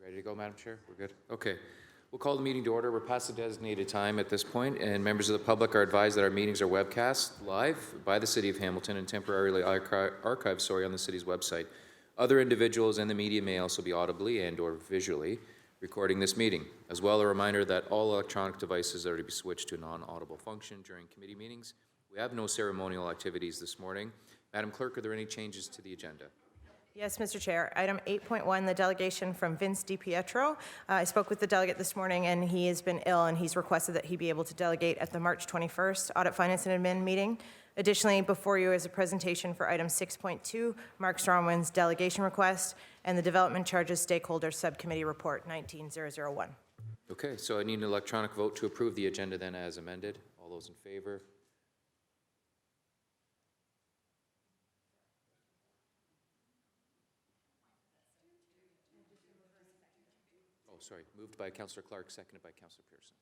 Ready to go, Madam Chair? We're good? Okay. We'll call the meeting to order. We're past the designated time at this point, and members of the public are advised that our meetings are webcast live by the City of Hamilton and temporarily archived on the city's website. Other individuals and the media may also be audibly and or visually recording this meeting. As well, a reminder that all electronic devices are to be switched to non-audible function during committee meetings. We have no ceremonial activities this morning. Madam Clerk, are there any changes to the agenda? Yes, Mr. Chair. Item 8.1, the delegation from Vince DiPietro. I spoke with the delegate this morning, and he has been ill, and he's requested that he be able to delegate at the March 21st Audit, Finance, and Admin meeting. Additionally, before you is a presentation for item 6.2, Mark Strongman's delegation request, and the Development Charges Stakeholder Subcommittee Report 19001. Okay, so I need an electronic vote to approve the agenda then as amended. All those in favor? Oh, sorry, moved by Councillor Clark, seconded by Councillor Pearson.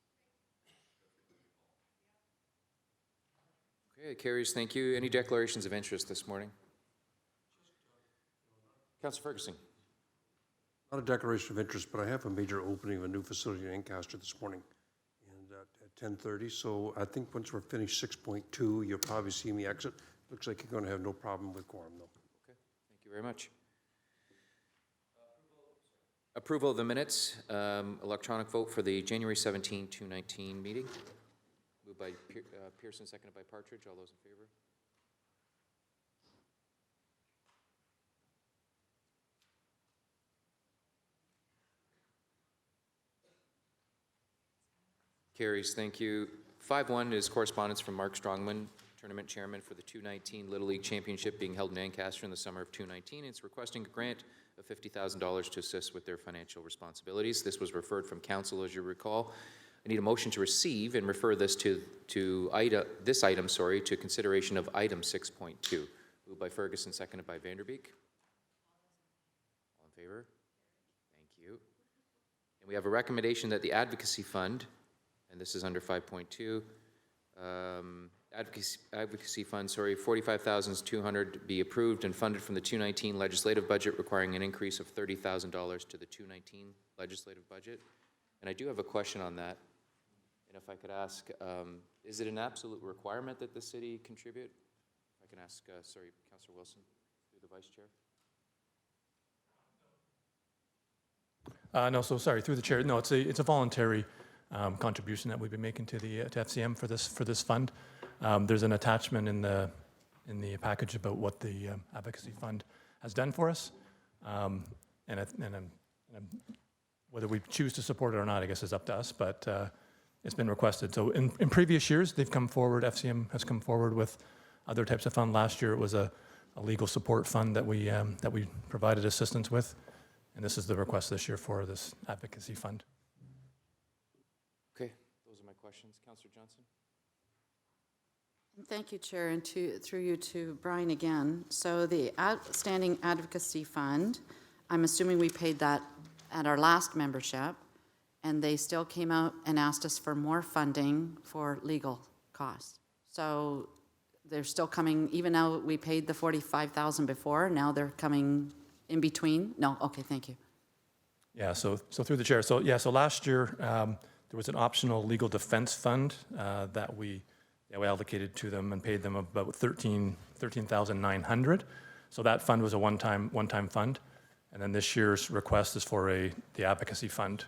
Okay, it carries, thank you. Any declarations of interest this morning? Councillor Ferguson. Not a declaration of interest, but I have a major opening of a new facility in Ancaster this morning and at 10:30. So I think once we're finished 6.2, you'll probably see me exit. Looks like you're going to have no problem with quorum, though. Okay, thank you very much. Approval of the minutes, electronic vote for the January 17, 2019 meeting. Moved by Pearson, seconded by Partridge. All those in favor? Carries, thank you. 5.1 is correspondence from Mark Strongman, tournament chairman for the 2019 Little League Championship being held in Ancaster in the summer of 2019. It's requesting a grant of $50,000 to assist with their financial responsibilities. This was referred from council, as you recall. I need a motion to receive and refer this to item to consideration of item 6.2. Moved by Ferguson, seconded by Vanderbeek. All in favor? Thank you. And we have a recommendation that the Advocacy Fund, and this is under 5.2, Advocacy Fund, $45,200 be approved and funded from the 2019 legislative budget, requiring an increase of $30,000 to the 2019 legislative budget. And I do have a question on that. And if I could ask, is it an absolute requirement that the city contribute? If I can ask, Councillor Wilson, through the Vice Chair. No, so sorry, through the chair. No, it's a voluntary contribution that we've been making to the to FCM for this fund. There's an attachment in the package about what the Advocacy Fund has done for us, whether we choose to support it or not, I guess, is up to us. But it's been requested. So in previous years, they've come forward. FCM has come forward with other types of fund. Last year, it was a legal support fund that we provided assistance with, and this is the request this year for this Advocacy Fund. Okay, those are my questions. Councillor Johnson. Thank you, Chair, and through you to Brian again. So the Outstanding Advocacy Fund, I'm assuming we paid that at our last membership, and they still came out and asked us for more funding for legal costs. So they're still coming, even though we paid the $45,000 before, now they're coming in between? No? Okay, thank you. Yeah, so through the chair. So last year, there was an optional legal defense fund that we allocated to them and paid them about $13,900. So that fund was a one-time fund, and then this year's request is for the Advocacy Fund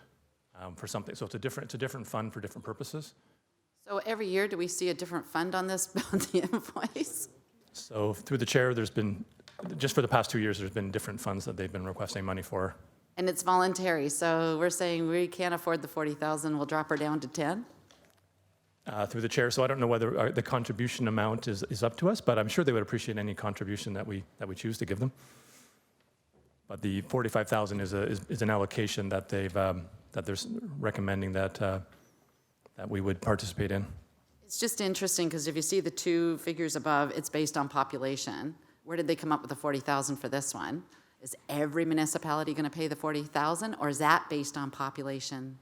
for something. So it's a different fund for different purposes. So every year, do we see a different fund on this on the invoice? So through the chair, there's been, just for the past 2 years, there's been different funds that they've been requesting money for. And it's voluntary, so we're saying we can't afford the $40,000, we'll drop her down to 10? Through the chair, so I don't know whether the contribution amount is up to us, but I'm sure they would appreciate any contribution that we choose to give them. But the $45,000 is an allocation that that they're recommending that we would participate in. It's just interesting because if you see the two figures above, it's based on population. Where did they come up with the $40,000 for this one? Is every municipality going to pay the $40,000, or is that based on population?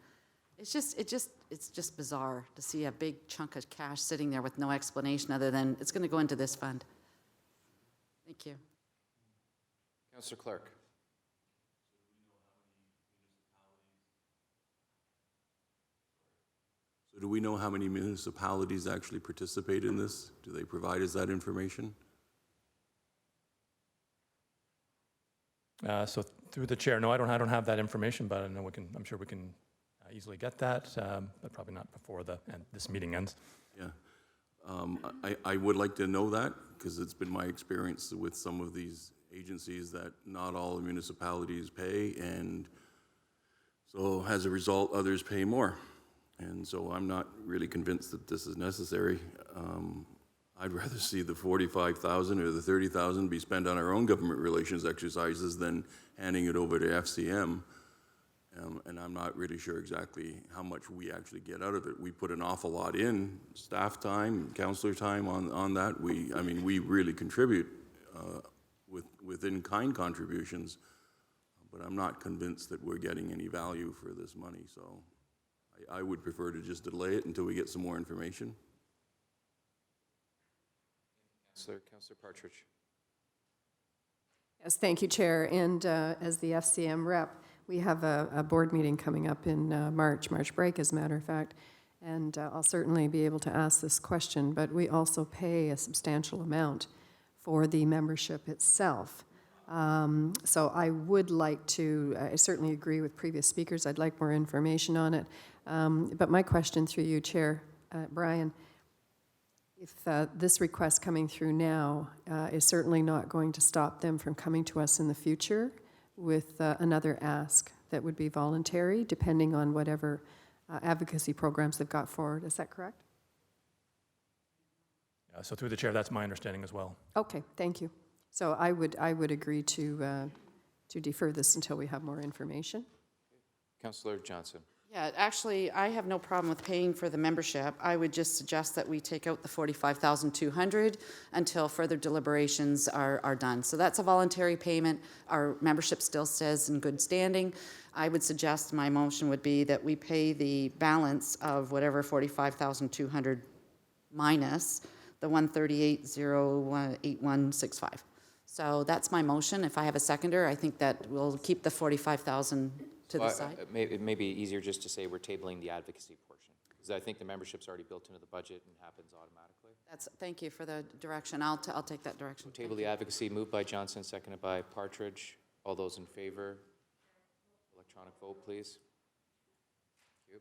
It's just bizarre to see a big chunk of cash sitting there with no explanation other than it's going to go into this fund. Thank you. Councillor Clark. Do we know how many municipalities actually participate in this? Do they provide us that information? So through the chair, no, I don't have that information, but I know I'm sure we can easily get that, but probably not before this meeting ends. Yeah. I would like to know that, because it's been my experience with some of these agencies that not all municipalities pay, and so as a result, others pay more. And so I'm not really convinced that this is necessary. I'd rather see the 45,000 or the 30,000 be spent on our own government relations exercises than handing it over to FCM. And I'm not really sure exactly how much we actually get out of it. We put an awful lot in, staff time, counselor time on that. I mean, we really contribute with in-kind contributions, but I'm not convinced that we're getting any value for this money. So I would prefer to just delay it until we get some more information. Councillor Partridge. Yes, thank you, Chair. And as the FCM rep, we have a board meeting coming up in March break, as a matter of fact, and I'll certainly be able to ask this question, but we also pay a substantial amount for the membership itself. So I would like to, I certainly agree with previous speakers, I'd like more information on it. But my question through you, Chair, Brian, if this request coming through now is certainly not going to stop them from coming to us in the future with another ask that would be voluntary, depending on whatever advocacy programs they've got forward. Is that correct? So through the chair, that's my understanding as well. Okay, thank you. So I would agree to defer this until we have more information. Councillor Johnson. Yeah, actually, I have no problem with paying for the membership. I would just suggest that we take out the 45,200 until further deliberations are done. So that's a voluntary payment. Our membership still says in good standing. I would suggest my motion would be that we pay the balance of whatever 45,200 minus the 138,081.65. So that's my motion. If I have a seconder, I think that we'll keep the 45,000 to the side. It may be easier just to say we're tabling the advocacy portion, because I think the membership's already built into the budget and happens automatically. Thank you for the direction. I'll take that direction. Table the advocacy, moved by Johnson, seconded by Partridge. All those in favor? Electronic vote, please. Thank you.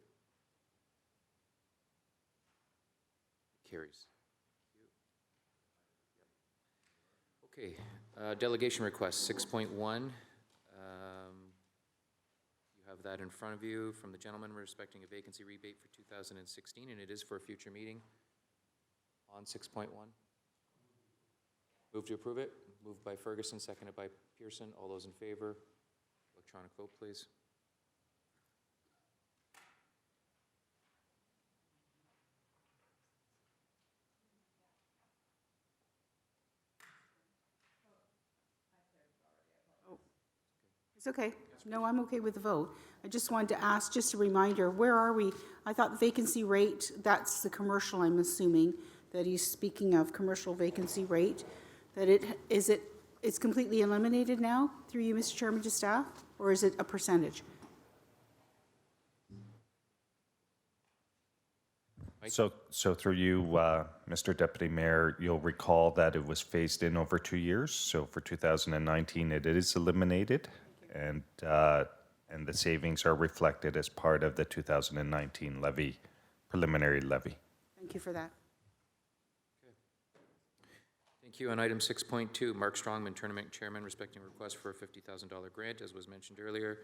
Carries. Okay, delegation request 6.1. You have that in front of you from the gentleman respecting a vacancy rebate for 2016, and it is for a future meeting on 6.1. Move to approve it. Moved by Ferguson, seconded by Pearson. All those in favor? Electronic vote, please. It's okay. No, I'm okay with the vote. I just wanted to ask, just a reminder, where are we? I thought the vacancy rate, that's the commercial, I'm assuming, that he's speaking of, commercial vacancy rate, that it's completely eliminated now through you, Mr. Chairman, to staff, or is it a percentage? So through you, Mr. Deputy Mayor, you'll recall that it was phased in over 2 years. So for 2019, it is eliminated, and the savings are reflected as part of the 2019 levy, preliminary levy. Thank you for that. Thank you. On item 6.2, Mark Strongman, Tournament Chairman, respecting request for a $50,000 grant, as was mentioned earlier,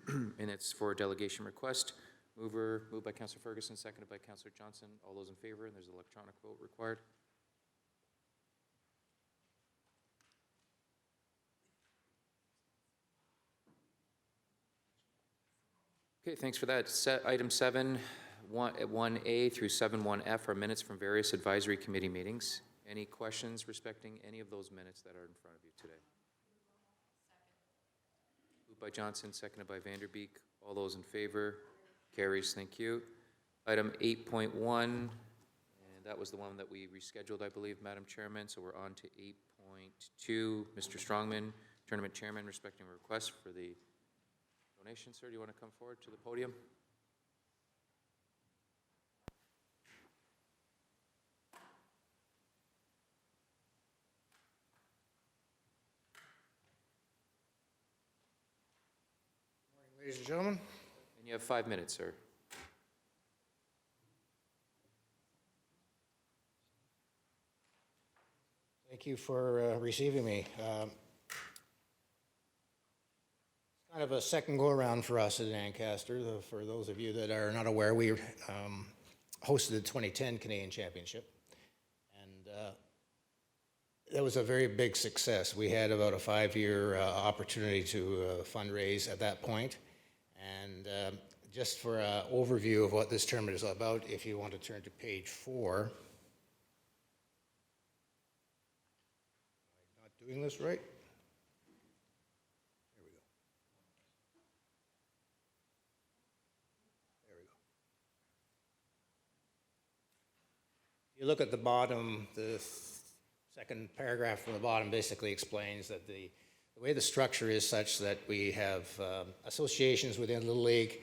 and it's for a delegation request. Moved by Councillor Ferguson, seconded by Councillor Johnson. All those in favor, and there's an electronic vote required. Okay, thanks for that. Item 1A through 7.1F are minutes from various advisory committee meetings. Any questions respecting any of those minutes that are in front of you today? Moved by Johnson, seconded by Vanderbeek. All those in favor? Carries, thank you. Item 8.1, and that was the one that we rescheduled, I believe, Madam Chairman. So we're on to 8.2. Mr. Strongman, Tournament Chairman, respecting a request for the donation. Sir, do you want to come forward to the podium? Ladies and gentlemen, And you have 5 minutes, sir. thank you for receiving me. It's kind of a second go-around for us at Ancaster. For those of you that are not aware, we hosted the 2010 Canadian Championship, and that was a very big success. We had about a 5-year opportunity to fundraise at that point, and just for an overview of what this tournament is all about, if you want to turn to page 4. Am I not doing this right? There we go. There we go. You look at the bottom, the second paragraph from the bottom basically explains that the way the structure is such that we have associations within Little League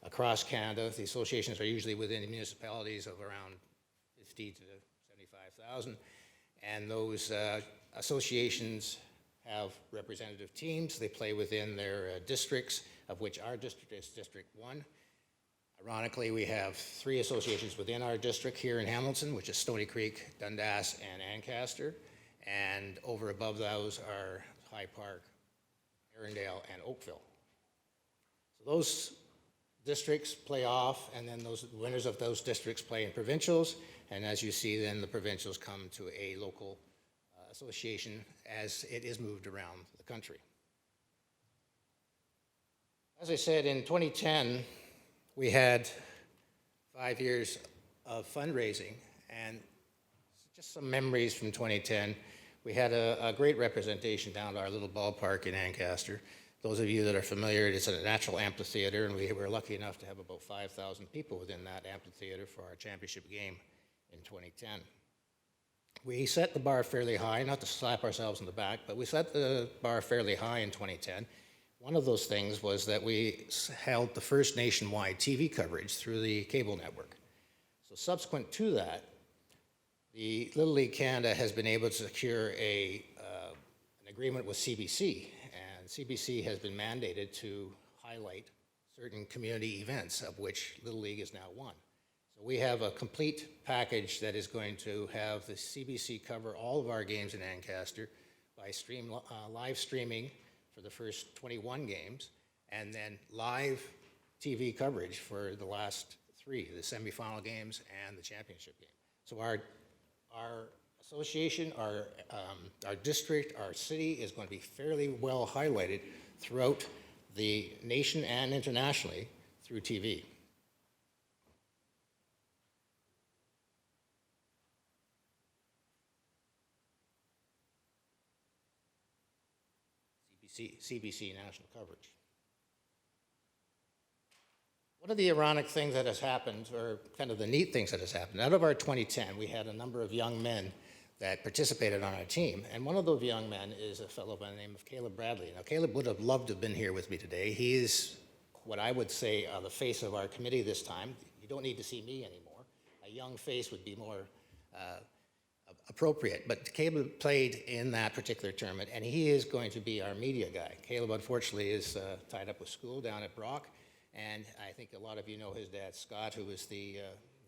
across Canada. The associations are usually within the municipalities of around 50 to 75,000, and those associations have representative teams. They play within their districts, of which our district is District 1. Ironically, we have 3 associations within our district here in Hamilton, which is Stony Creek, Dundas, and Ancaster. And over above those are High Park, Arundel, and Oakville. So those districts play off, and then those winners of those districts play in provincials. And as you see, then the provincials come to a local association as it is moved around the country. As I said, in 2010, we had 5 years of fundraising, and just some memories from 2010. We had a great representation down at our little ballpark in Ancaster. Those of you that are familiar, it's a natural amphitheater, and we were lucky enough to have about 5,000 people within that amphitheater for our championship game in 2010. We set the bar fairly high, not to slap ourselves in the back, but we set the bar fairly high in 2010. One of those things was that we held the first nationwide TV coverage through the cable network. So subsequent to that, the Little League Canada has been able to secure an agreement with CBC, and CBC has been mandated to highlight certain community events, of which Little League is now one. So we have a complete package that is going to have the CBC cover all of our games in Ancaster by live streaming for the first 21 games, and then live TV coverage for the last 3, the semifinal games and the championship game. So our association, our district, our city is going to be fairly well highlighted throughout the nation and internationally through TV. CBC national coverage. One of the ironic things that has happened, or kind of the neat things that has happened, out of our 2010, we had a number of young men that participated on our team, and one of those young men is a fellow by the name of Caleb Bradley. Now, Caleb would have loved to have been here with me today. He is what I would say the face of our committee this time. You don't need to see me anymore. A young face would be more appropriate, but Caleb played in that particular tournament, and he is going to be our media guy. Caleb, unfortunately, is tied up with school down at Brock, and I think a lot of you know his dad, Scott, who is the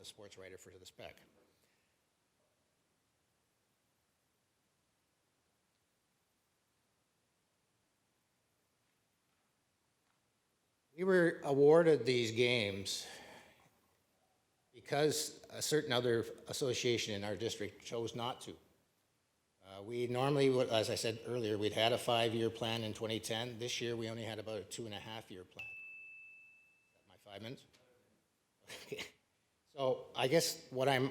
sports writer for the Spec. We were awarded these games because a certain other association in our district chose not to. We normally would, as I said earlier, we'd had a 5-year plan in 2010. This year, we only had about a 2.5-year plan. Is that my 5 minutes? Okay. So I guess what I'm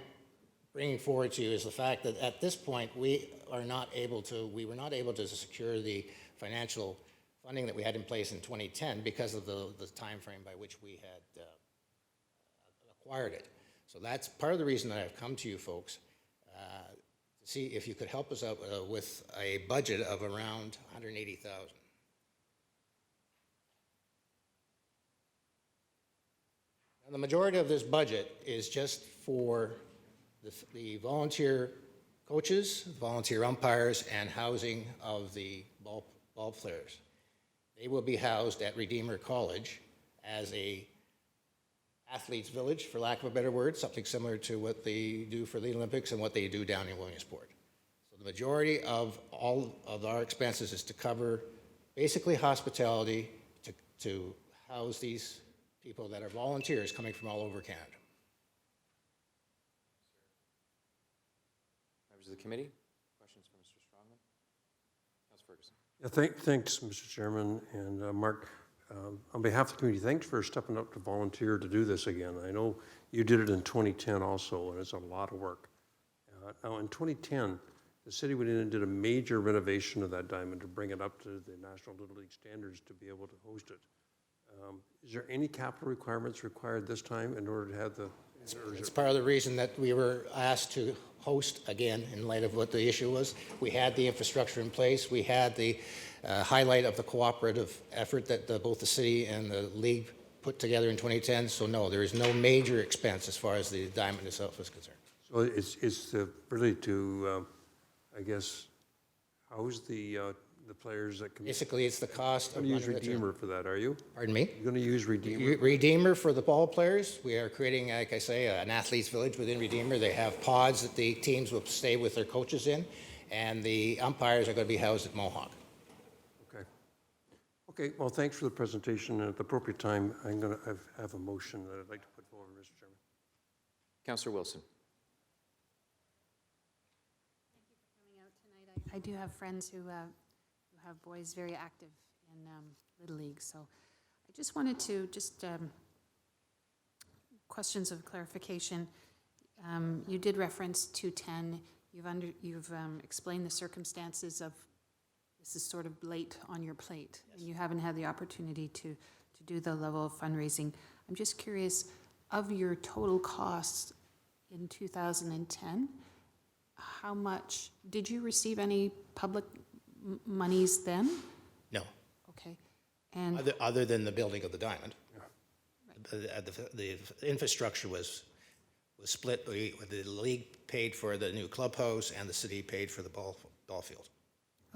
bringing forward to you is the fact that at this point, we were not able to secure the financial funding that we had in place in 2010 because of the time frame by which we had acquired it. So that's part of the reason that I've come to you folks to see if you could help us out with a budget of around $180,000. Now, the majority of this budget is just for the volunteer coaches, volunteer umpires, and housing of the ball players. They will be housed at Redeemer College as a athletes' village, for lack of a better word, something similar to what they do for the Olympics and what they do down in Williamsport. So the majority of all of our expenses is to cover basically hospitality to house these people that are volunteers coming from all over Canada. Members of the committee, questions for Mr. Strongman? Councilor Ferguson. Yeah, thanks, Mr. Chairman, and Mark, on behalf of the community, thanks for stepping up to volunteer to do this again. I know you did it in 2010 also, and it's a lot of work. Now, in 2010, the city went in and did a major renovation of that diamond to bring it up to the National Little League standards to be able to host it. Is there any capital requirements required this time in order to have the? It's part of the reason that we were asked to host again in light of what the issue was. We had the infrastructure in place. We had the highlight of the cooperative effort that both the city and the league put together in 2010. So no, there is no major expense as far as the diamond itself is concerned. So it's really to, I guess, house the players that can. Basically, it's the cost of You're going to use running the Redeemer for that, are you? Pardon me? You're going to use Redeemer? Redeemer for the ball players. We are creating, like I say, an athletes' village within Redeemer. They have pods that the teams will stay with their coaches in, and the umpires are going to be housed at Mohawk. Okay. Okay, well, thanks for the presentation. And at the appropriate time, I'm going to have a motion that I'd like to put forward, Mr. Chairman. Councilor Wilson. I do have friends who have boys very active in Little League, so I just wanted to questions of clarification. You did reference 210. You've explained the circumstances of this is sort of late on your plate, and you haven't had the opportunity to do the level of fundraising. I'm just curious, of your total costs in 2010, how much, did you receive any public monies then? No, Okay. And other than the building of the diamond. The infrastructure was split. The league paid for the new clubhouse, and the city paid for the ball field.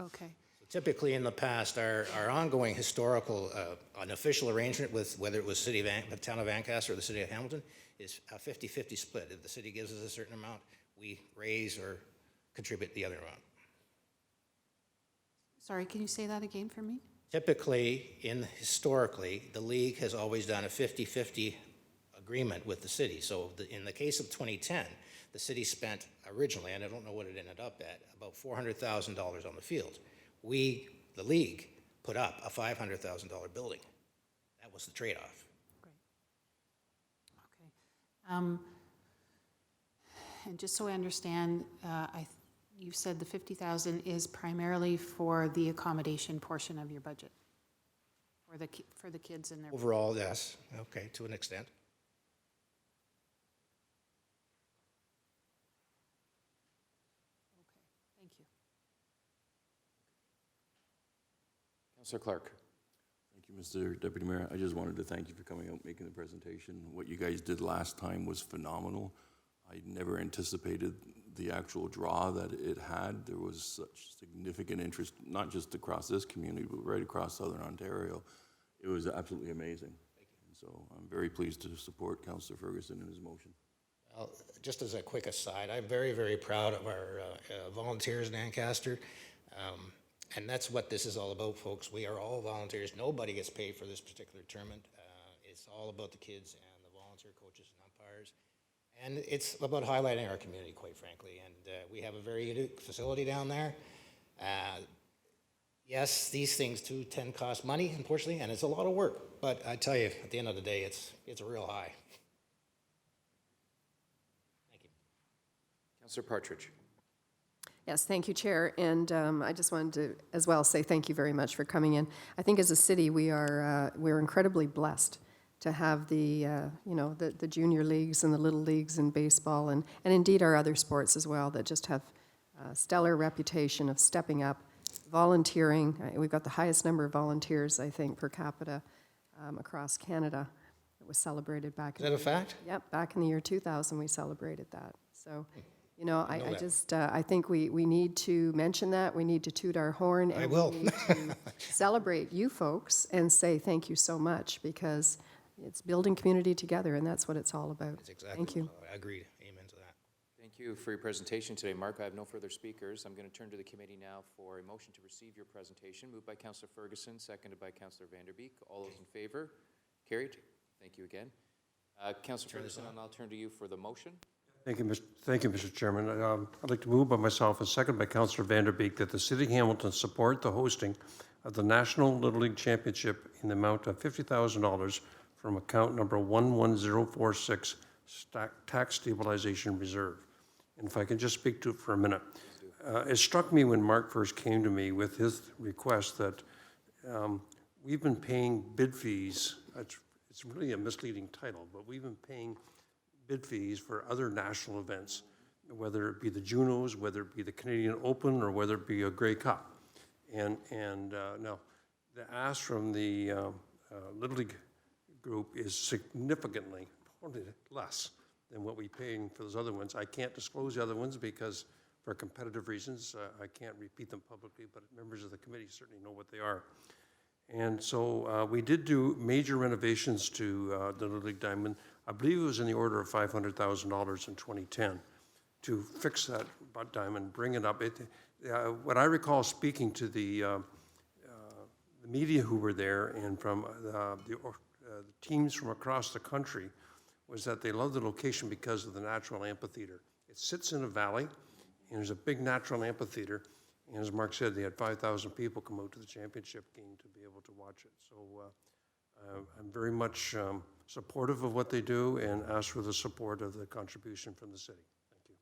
okay. Typically, in the past, our ongoing historical, unofficial arrangement with whether it was the town of Ancaster or the city of Hamilton is a 50-50 split. If the city gives us a certain amount, we raise or contribute the other amount. Sorry, can you say that again for me? Typically, historically, the league has always done a 50-50 agreement with the city. So in the case of 2010, the city spent originally, and I don't know what it ended up at, about $400,000 on the field. We, the league, put up a $500,000 building. That was the trade-off. Great. Okay. And just so I understand, you said the 50,000 is primarily for the accommodation portion of your budget, for the kids and their. Overall, yes. Okay, to an extent. Okay, thank you. Councilor Clark. Thank you, Mr. Deputy Mayor. I just wanted to thank you for coming out, making the presentation. What you guys did last time was phenomenal. I never anticipated the actual draw that it had. There was such significant interest, not just across this community, but right across Southern Ontario. It was absolutely amazing. And so I'm very pleased to support Councillor Ferguson in his motion. Well, just as a quick aside, I'm very, very proud of our volunteers in Ancaster. And that's what this is all about, folks. We are all volunteers. Nobody gets paid for this particular tournament. It's all about the kids and the volunteer coaches and umpires. And it's about highlighting our community, quite frankly. And we have a very unique facility down there. Yes, these things too tend to cost money, unfortunately, and it's a lot of work. But I tell you, at the end of the day, it's a real high. Thank you. Councilor Partridge. Yes, thank you, Chair. And I just wanted to, as well, say thank you very much for coming in. I think as a city, we're incredibly blessed to have the junior leagues and the little leagues in baseball and indeed our other sports as well that just have a stellar reputation of stepping up, volunteering. We've got the highest number of volunteers, I think, per capita across Canada. It was celebrated back. Is that a fact? Yep, back in the year 2000, we celebrated that. So, I think we need to mention that. We need to toot our horn. And I will. We need to celebrate you folks and say thank you so much because it's building community together, and that's what it's all about. That's exactly. Thank you. I agreed. Amen to that. Thank you for your presentation today, Mark. I have no further speakers. I'm going to turn to the committee now for a motion to receive your presentation. Moved by Councillor Ferguson, seconded by Councillor Vanderbeek. All those in favor? Carried. Thank you again. Councillor Ferguson, and I'll turn to you for the motion. Thank you, Mr. Chairman. I'd like to move by myself and second by Councillor Vanderbeek that the City of Hamilton support the hosting of the National Little League Championship in the amount of $50,000 from account number 11046 Tax Stabilization Reserve. And if I can just speak to it for a minute. It struck me when Mark first came to me with his request that we've been paying bid fees. It's really a misleading title, but we've been paying bid fees for other national events, whether it be the Junos, whether it be the Canadian Open, or whether it be a Grey Cup. And now, the ask from the Little League group is significantly less than what we're paying for those other ones. I can't disclose the other ones because, for competitive reasons, I can't repeat them publicly, but members of the committee certainly know what they are. And so we did do major renovations to the Little League Diamond. I believe it was in the order of $500,000 in 2010 to fix that diamond, bring it up. What I recall speaking to the media who were there and from the teams from across the country was that they loved the location because of the natural amphitheater. It sits in a valley, and there's a big natural amphitheater. And as Mark said, they had 5,000 people come out to the championship game to be able to watch it. So I'm very much supportive of what they do and ask for the support of the contribution from the city. Thank you.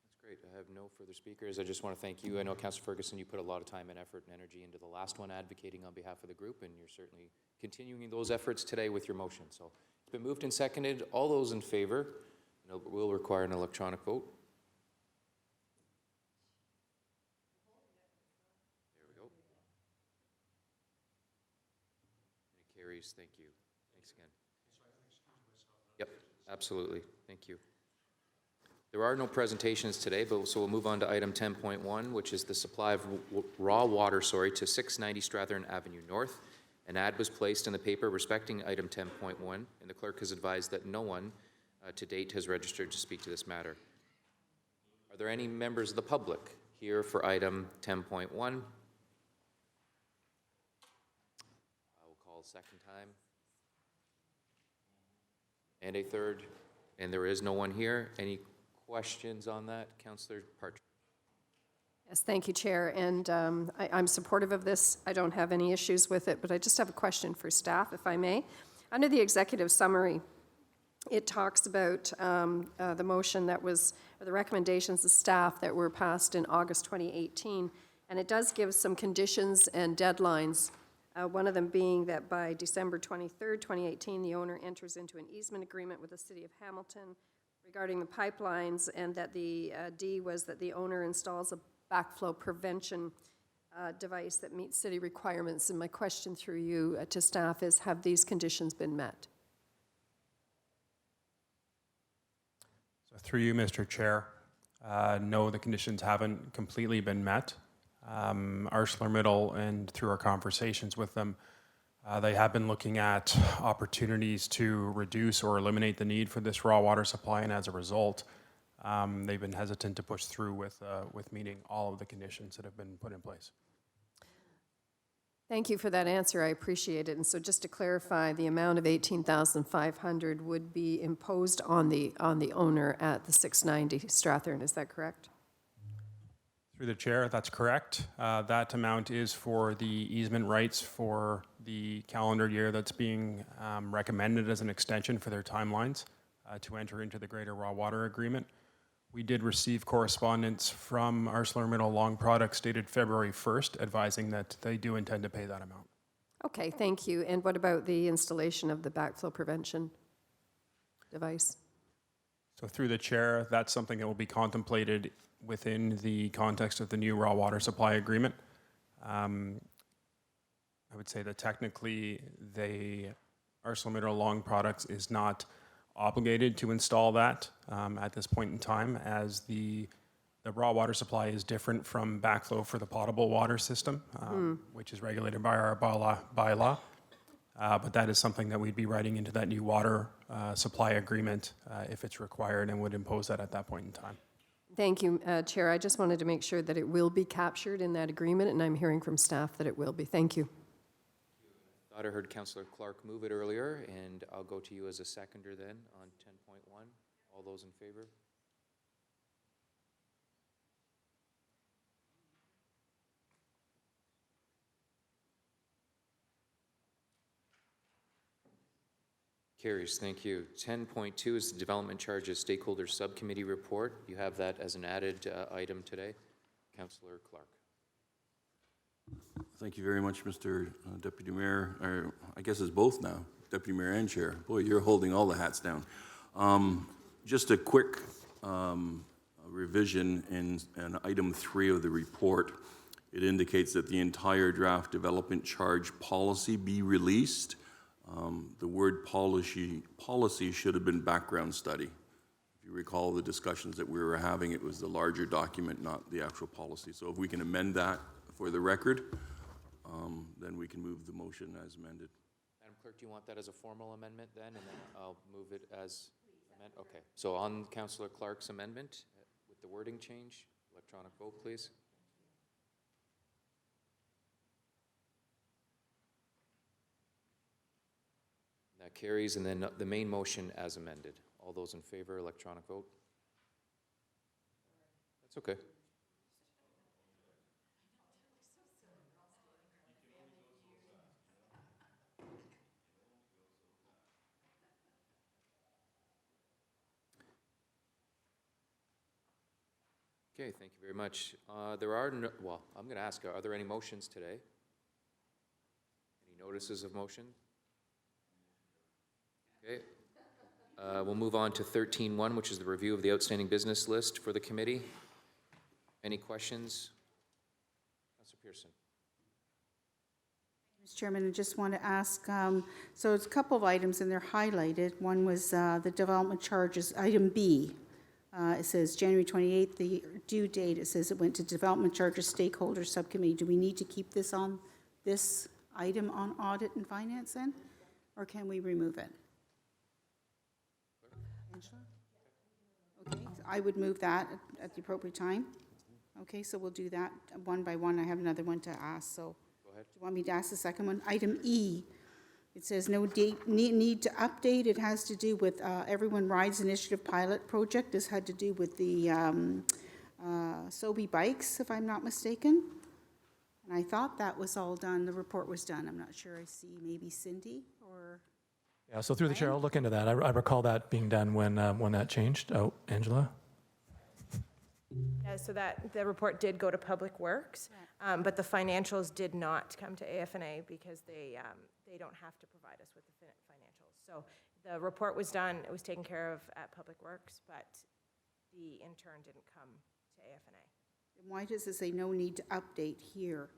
That's great. I have no further speakers. I just want to thank you. I know, Councillor Ferguson, you put a lot of time and effort and energy into the last one, advocating on behalf of the group, and you're certainly continuing those efforts today with your motion. So it's been moved and seconded. All those in favor, we'll require an electronic vote. There we go. And it carries. Thank you. Thanks again. Yep, absolutely. Thank you. There are no presentations today, so we'll move on to item 10.1, which is the supply of raw water, to 690 Strathern Avenue North. An ad was placed in the paper respecting item 10.1, and the clerk has advised that no one to date has registered to speak to this matter. Are there any members of the public here for item 10.1? I will call a second time. And a third, and there is no one here. Any questions on that? Councillor Partridge. Yes, thank you, Chair, and I'm supportive of this. I don't have any issues with it, but I just have a question for staff, if I may. Under the executive summary, it talks about the motion that was, or the recommendations of staff that were passed in August 2018, and it does give some conditions and deadlines, one of them being that by December 23rd, 2018, the owner enters into an easement agreement with the City of Hamilton regarding the pipelines, and that the D was that the owner installs a backflow prevention device that meets city requirements. And my question through you to staff is, have these conditions been met? So through you, Mr. Chair, no, the conditions haven't completely been met. ArcelorMittal, and through our conversations with them, they have been looking at opportunities to reduce or eliminate the need for this raw water supply, and as a result, they've been hesitant to push through with meeting all of the conditions that have been put in place. Thank you for that answer. I appreciate it. And so just to clarify, the amount of $18,500 would be imposed on the owner at the 690 Strathern. Is that correct? Through the chair, that's correct. That amount is for the easement rights for the calendar year that's being recommended as an extension for their timelines to enter into the Greater Raw Water Agreement. We did receive correspondence from ArcelorMittal Long Products dated February 1st advising that they do intend to pay that amount. Okay, thank you. And what about the installation of the backflow prevention device? So through the chair, that's something that will be contemplated within the context of the new raw water supply agreement. I would say that technically ArcelorMittal Long Products is not obligated to install that at this point in time, as the raw water supply is different from backflow for the potable water system, which is regulated by our bylaw. But that is something that we'd be writing into that new water supply agreement if it's required, and would impose that at that point in time. Thank you, Chair. I just wanted to make sure that it will be captured in that agreement, and I'm hearing from staff that it will be. Thank you. Thought I heard Councillor Clark move it earlier, and I'll go to you as a seconder then on 10.1. All those in favor? Carries, thank you. 10.2 is the Development Charges Stakeholder Subcommittee Report. You have that as an added item today. Councillor Clark. Thank you very much, Mr. Deputy Mayor, or I guess it's both now, Deputy Mayor and Chair. Boy, you're holding all the hats down. Just a quick revision in item 3 of the report. It indicates that the entire draft development charge policy be released. The word policy should have been background study. If you recall the discussions that we were having, it was the larger document, not the actual policy. So if we can amend that for the record, then we can move the motion as amended. Madam Clerk, do you want that as a formal amendment then? And then I'll move it as amendment? Okay. So on Councillor Clark's amendment with the wording change, electronic vote, please. That carries, and then the main motion as amended. All those in favor, electronic vote? That's okay. Okay, thank you very much. There are no, well, I'm going to ask, are there any motions today? Any notices of motion? Okay. We'll move on to 13.1, which is the review of the outstanding business list for the committee. Any questions? Councillor Pearson. Mr. Chairman, I just want to ask, so it's a couple of items and they're highlighted. One was the development charges, item B. It says January 28th, the due date. It says it went to Development Charges Stakeholder Subcommittee. Do we need to keep this on, this item on Audit and Finance then? Or can we remove it? Angela? Okay, so I would move that at the appropriate time. Okay, so we'll do that one by one. I have another one to ask, so. Go ahead. Do you want me to ask the second one? Item E, it says no date, need to update. It has to do with Everyone Rides Initiative pilot project. This had to do with the Sobe bikes, if I'm not mistaken. And I thought that was all done. The report was done. I'm not sure. I see maybe Cindy or... Yeah, so through the chair, I'll look into that. I recall that being done when that changed. Oh, Angela? Yeah, so that, the report did go to Public Works, but the financials did not come to AFNA because they don't have to provide us with the financials. So the report was done, it was taken care of at Public Works, but the intern didn't come to AFNA. And why does it say no need to update here?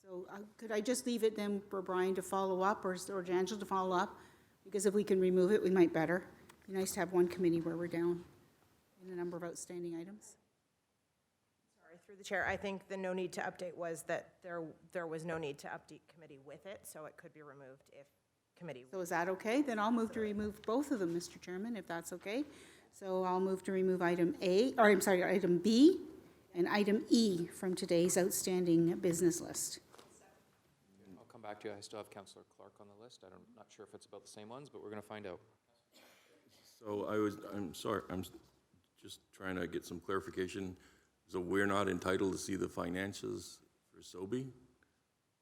So could I just leave it then for Brian to follow up or Angela to follow up? Because if we can remove it, we might better. Be nice to have one committee where we're down in the number of outstanding items. Sorry, through the chair, I think the no need to update was that there was no need to update committee with it, so it could be removed if committee. So is that okay? Then I'll move to remove both of them, Mr. Chairman, if that's okay. So I'll move to remove item item B and item E from today's outstanding business list. I'll come back to you. I still have Councillor Clark on the list. I'm not sure if it's about the same ones, but we're going to find out. So I'm sorry, I'm just trying to get some clarification. So we're not entitled to see the finances for Sobe,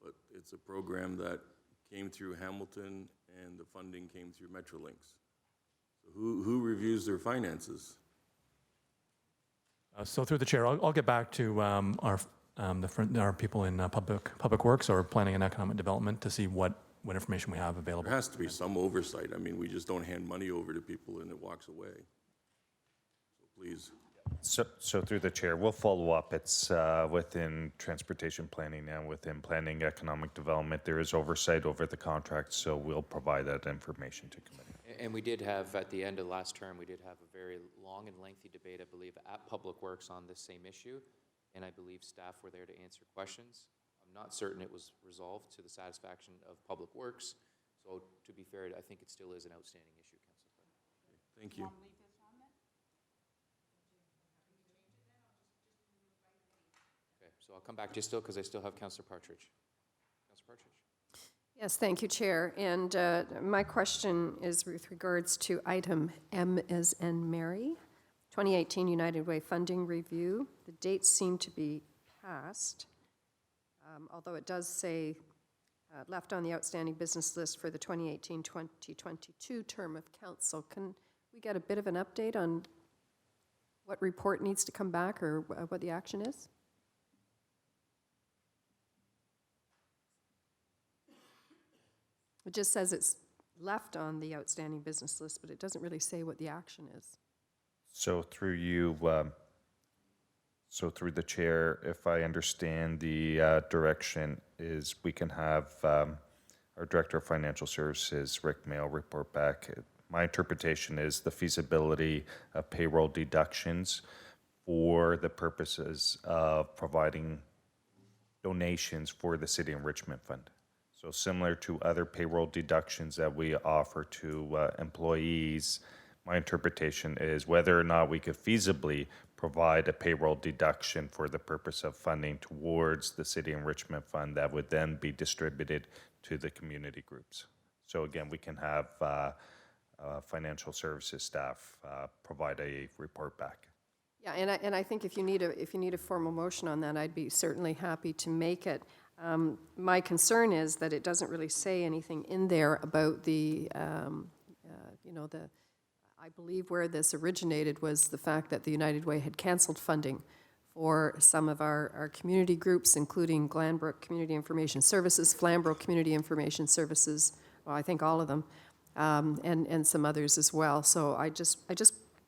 but it's a program that came through Hamilton and the funding came through Metrolinx. So who reviews their finances? So through the chair, I'll get back to our people in public Works or Planning and Economic Development to see what information we have available. There has to be some oversight. I mean, we just don't hand money over to people and it walks away. So please. So through the chair, we'll follow up. It's within transportation planning now, within planning economic development. There is oversight over the contract, so we'll provide that information to committee. And we did have, at the end of last term, we did have a very long and lengthy debate, I believe, at Public Works on this same issue. And I believe staff were there to answer questions. I'm not certain it was resolved to the satisfaction of Public Works. So to be fair, I think it still is an outstanding issue, Councillor Clark. Thank you. Okay, so I'll come back to you still because I still have Councillor Partridge. Councillor Partridge. Yes, thank you, Chair. And my question is with regards to item M as in Mary, 2018 United Way funding review. The dates seem to be passed, although it does say left on the outstanding business list for the 2018-2022 term of council. Can we get a bit of an update on what report needs to come back or what the action is? It just says it's left on the outstanding business list, but it doesn't really say what the action is. So through you, so through the chair, if I understand the direction is we can have our Director of Financial Services, Rick Mail, report back. My interpretation is the feasibility of payroll deductions for the purposes of providing donations for the City Enrichment Fund. So similar to other payroll deductions that we offer to employees, my interpretation is whether or not we could feasibly provide a payroll deduction for the purpose of funding towards the City Enrichment Fund that would then be distributed to the community groups. So again, we can have financial services staff provide a report back. Yeah, and I think if you need a formal motion on that, I'd be certainly happy to make it. My concern is that it doesn't really say anything in there about the, I believe where this originated was the fact that the United Way had canceled funding for some of our community groups, including Glanbrook Community Information Services, Flamborough Community Information Services, well, I think all of them, and some others as well. So I just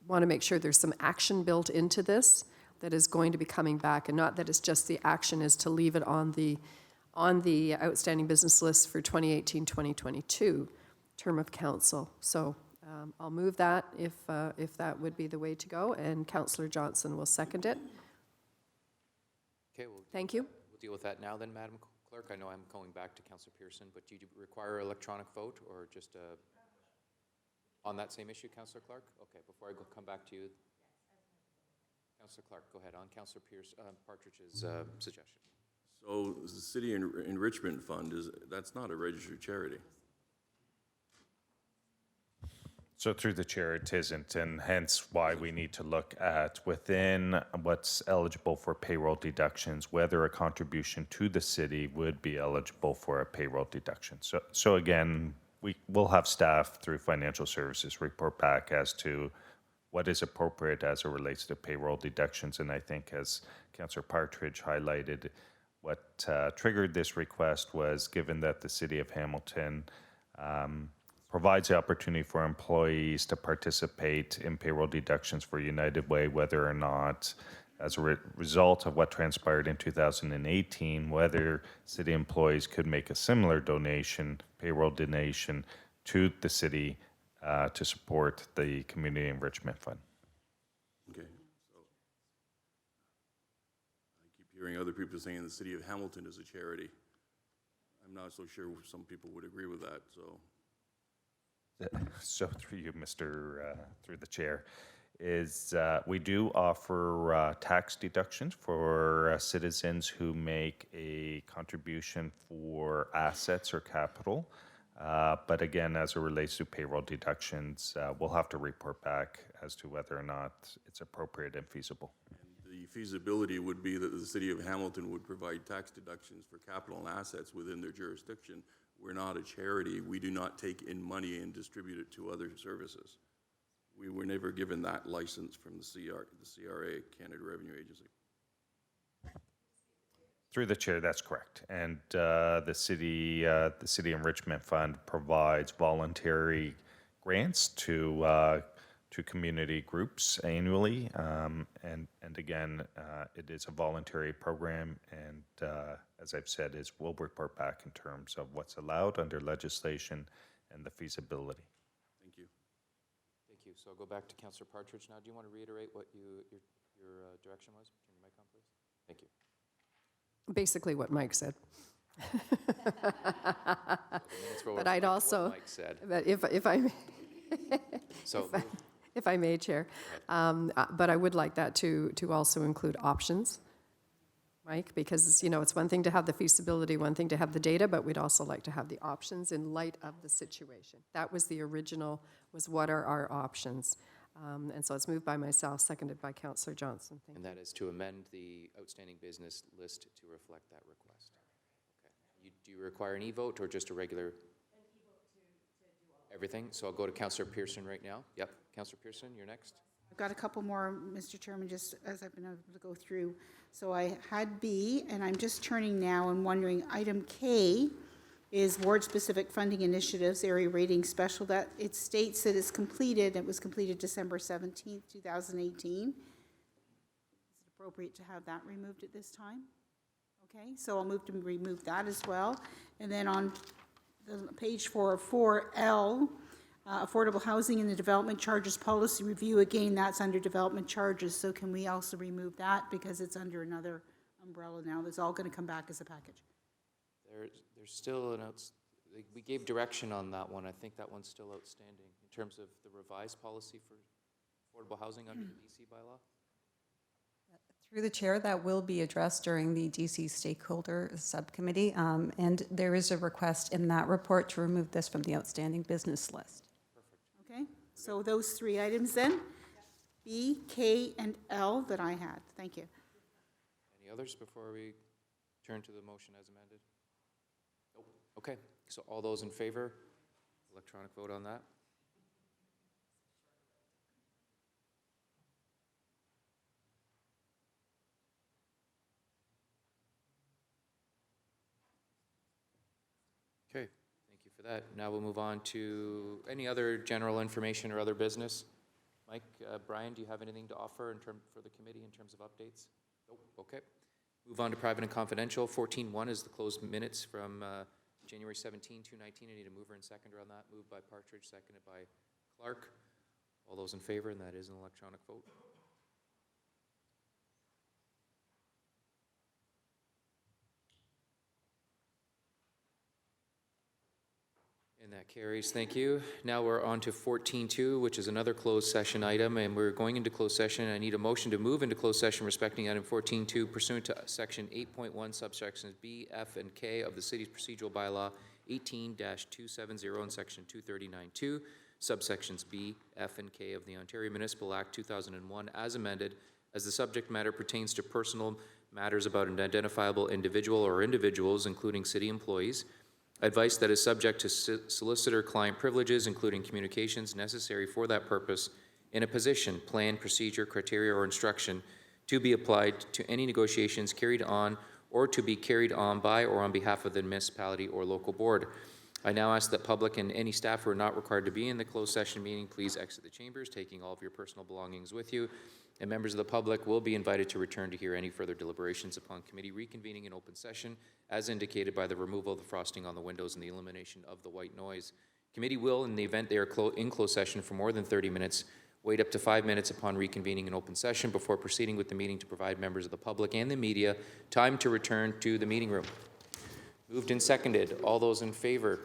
want to make sure there's some action built into this that is going to be coming back, and not that it's just the action is to leave it on the outstanding business list for 2018-2022 term of council. So I'll move that if that would be the way to go, and Councillor Johnson will second it. Okay, Thank you. We'll deal with that now then, Madam Clerk. I know I'm going back to Councillor Pearson, but do you require electronic vote or just on that same issue, Councillor Clark? Okay, before I come back to you, Councillor Clark, go ahead on Councillor Partridge's suggestion. So the City Enrichment Fund, that's not a registered charity. So through the chair, it isn't, and hence why we need to look at within what's eligible for payroll deductions, whether a contribution to the city would be eligible for a payroll deduction. So again, we'll have staff through financial services report back as to what is appropriate as it relates to payroll deductions. And I think as Councillor Partridge highlighted, what triggered this request was given that the City of Hamilton provides the opportunity for employees to participate in payroll deductions for United Way, whether or not, as a result of what transpired in 2018, whether city employees could make a similar donation, payroll donation, to the city to support the Community Enrichment Fund. Okay, so I keep hearing other people saying the City of Hamilton is a charity. I'm not so sure some people would agree with that, so. So through you, through the chair, is we do offer tax deductions for citizens who make a contribution for assets or capital. But again, as it relates to payroll deductions, we'll have to report back as to whether or not it's appropriate and feasible. And the feasibility would be that the City of Hamilton would provide tax deductions for capital and assets within their jurisdiction. We're not a charity. We do not take in money and distribute it to other services. We were never given that license from the CRA, Canada Revenue Agency. Through the chair, that's correct. And the city Enrichment Fund provides voluntary grants to community groups annually. And again, it is a voluntary program. And as I've said, we'll report back in terms of what's allowed under legislation and the feasibility. Thank you. Thank you. So I'll go back to Councillor Partridge now. Do you want to reiterate what your direction was? Turn your mic on, please. Thank you. Basically what Mike said. Minutes will But I'd reflect also, what Mike said. but if I may, So, if I may, Chair, but I would like that to also include options, Mike, because, you know, it's one thing to have the feasibility, one thing to have the data, but we'd also like to have the options in light of the situation. That was the original, was what are our options? And so it's moved by myself, seconded by Councillor Johnson. Thank and you. that is to amend the outstanding business list to reflect that request. Okay. Do you require an e-vote or just a regular? An e-vote to do all. Everything? So I'll go to Councillor Pearson right now. Yep. Councillor Pearson, you're next. I've got a couple more, Mr. Chairman, just as I've been able to go through. So I had B, and I'm just turning now and wondering, item K is ward-specific funding initiatives, area rating special. That it states that it's completed, it was completed December 17th, 2018. Is it appropriate to have that removed at this time? Okay, so I'll move to remove that as well. And then on the page 4L, affordable housing and the development charges policy review, again, that's under development charges, so can we also remove that because it's under another umbrella now? That's all going to come back as a package. There's still we gave direction on that one. I think that one's still outstanding in terms of the revised policy for affordable housing under the DC bylaw. Through the chair, that will be addressed during the DC stakeholder subcommittee, and there is a request in that report to remove this from the outstanding business list. Okay, so those three items then, B, K, and L that I had. Thank you. Any others before we turn to the motion as amended? Nope. Okay, so all those in favor, electronic vote on that? Okay, thank you for that. Now we'll move on to any other general information or other business. Mike, Brian, do you have anything to offer for the committee in terms of updates? Nope. Okay. Move on to private and confidential. 14.1 is the closed minutes from January 17, 2019. I need a mover and seconder on that. Moved by Partridge, seconded by Clark. All those in favor, and that is an electronic vote. And that carries, thank you. Now we're on to 14.2, which is another closed session item, and we're going into closed session. I need a motion to move into closed session respecting item 14.2 pursuant to section 8.1 subsections B, F, and K of the city's procedural bylaw 18-270 and section 239.2, subsections B, F, and K of the Ontario Municipal Act 2001 as amended, as the subject matter pertains to personal matters about an identifiable individual or individuals, including city employees, advice that is subject to solicitor-client privileges, including communications necessary for that purpose, in a position, plan, procedure, criteria, or instruction to be applied to any negotiations carried on or to be carried on by or on behalf of the municipality or local board. I now ask that public and any staff who are not required to be in the closed session meeting please exit the chambers, taking all of your personal belongings with you, and members of the public will be invited to return to hear any further deliberations upon committee reconvening in open session, as indicated by the removal of the frosting on the windows and the elimination of the white noise. Committee will, in the event they are in closed session for more than 30 minutes, wait up to 5 minutes upon reconvening in open session before proceeding with the meeting to provide members of the public and the media time to return to the meeting room. Moved and seconded. All those in favor?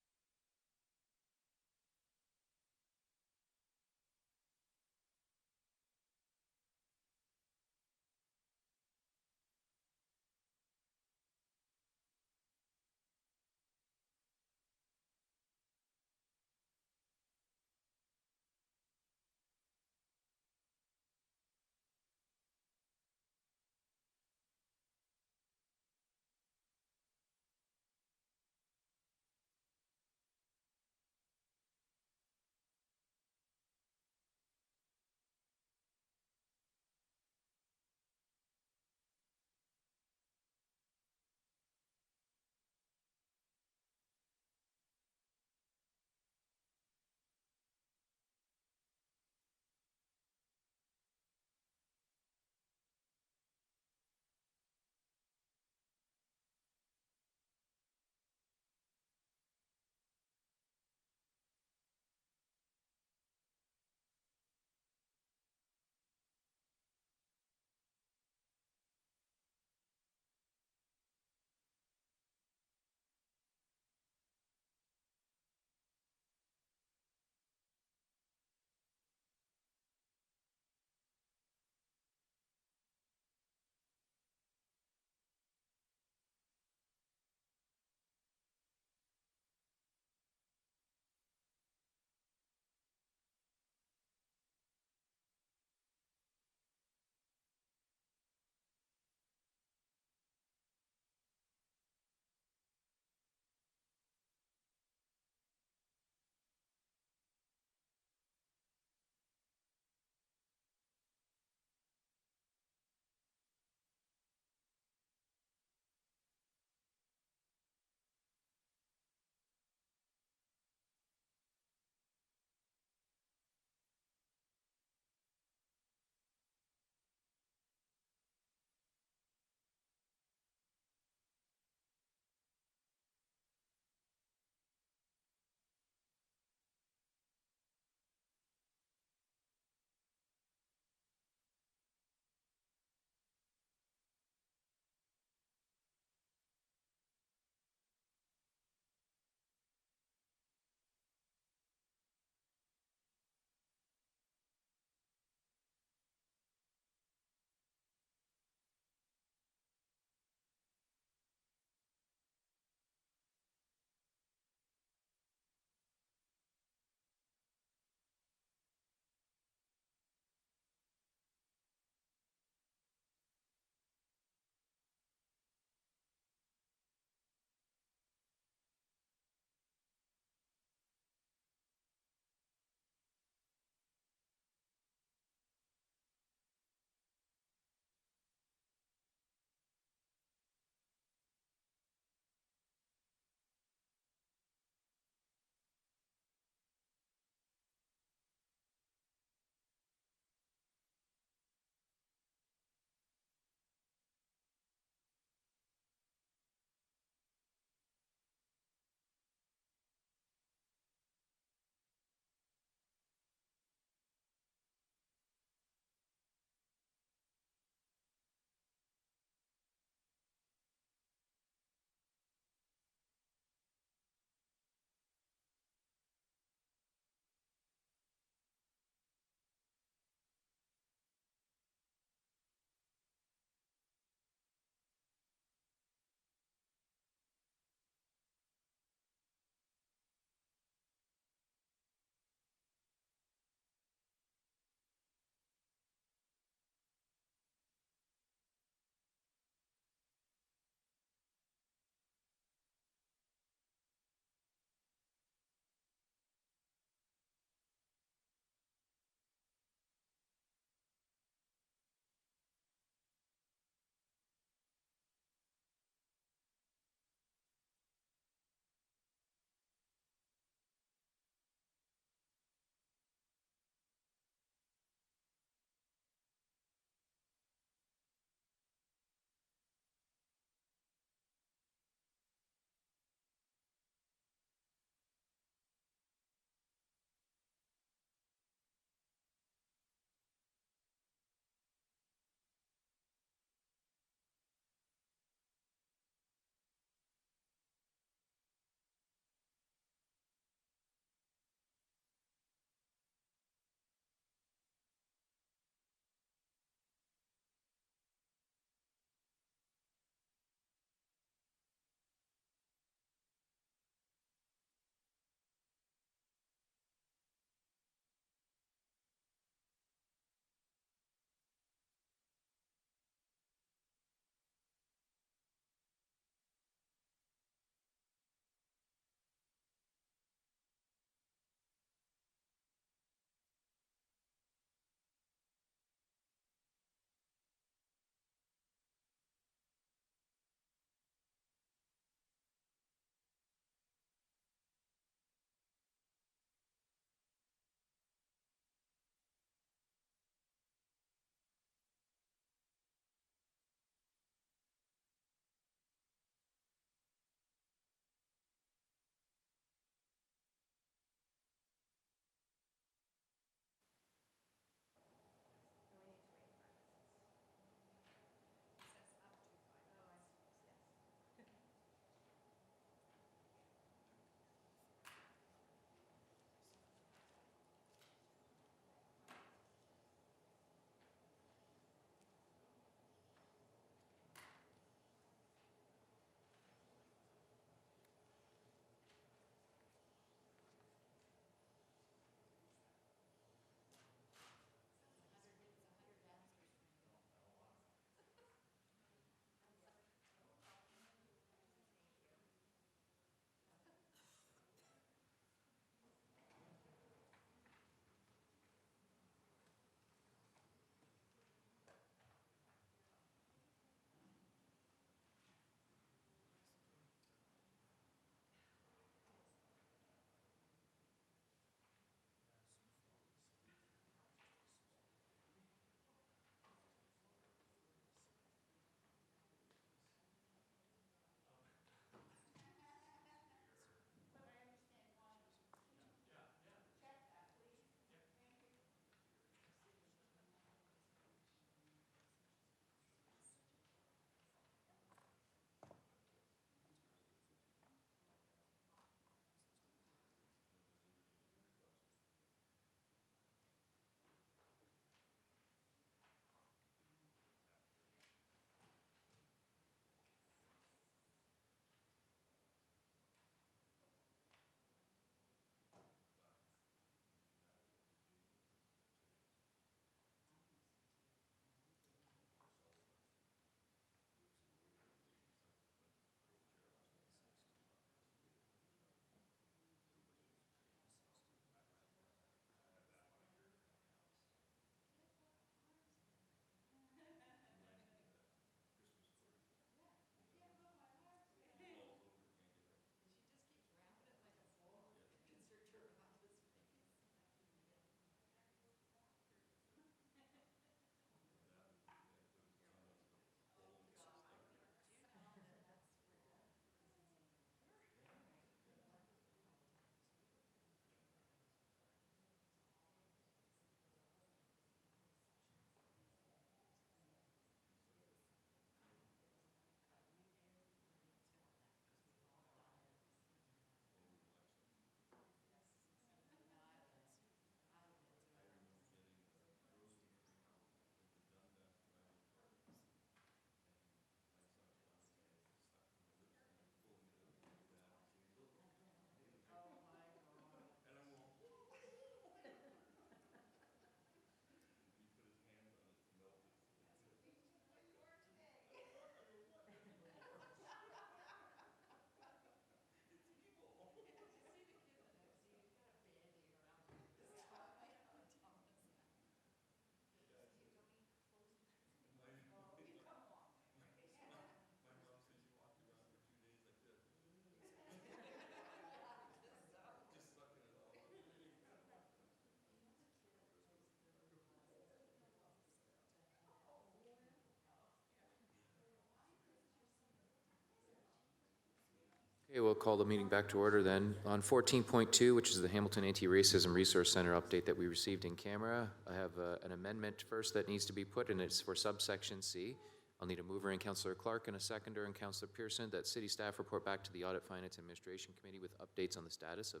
Okay, we'll call the meeting back to order then. On 14.2, which is the Hamilton Anti-Racism Resource Center update that we received in camera, I have an amendment first that needs to be put, and it's for subsection C. I'll need a mover in Councillor Clark and a seconder in Councillor Pearson that city staff report back to the Audit, Finance, and Administration Committee with updates on the status of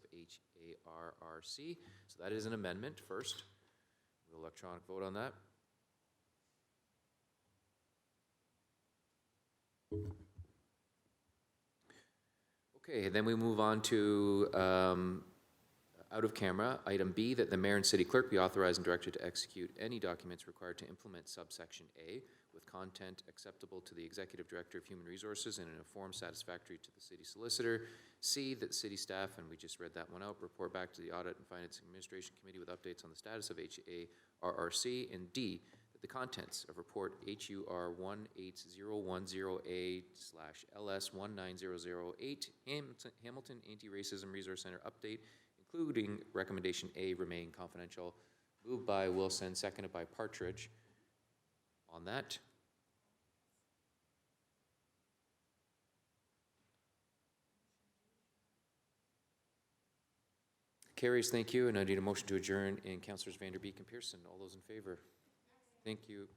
HARRC. So that is an amendment first. We'll electronic vote on that. Okay, then we move on to out of camera, item B, that the mayor and city clerk be authorized and directed to execute any documents required to implement subsection A with content acceptable to the executive director of human resources and in a form satisfactory to the city solicitor. C, that city staff, and we just read that one out, report back to the Audit and Finance Administration Committee with updates on the status of HARRC. And D, the contents of report HUR 18010A/LS19008 Hamilton Anti-Racism Resource Center update, including recommendation A, remain confidential. Moved by Wilson, seconded by Partridge. On that. Carries, thank you, and I need a motion to adjourn in Councillors Vanderbeek and Pearson. All those in favor? Thank you.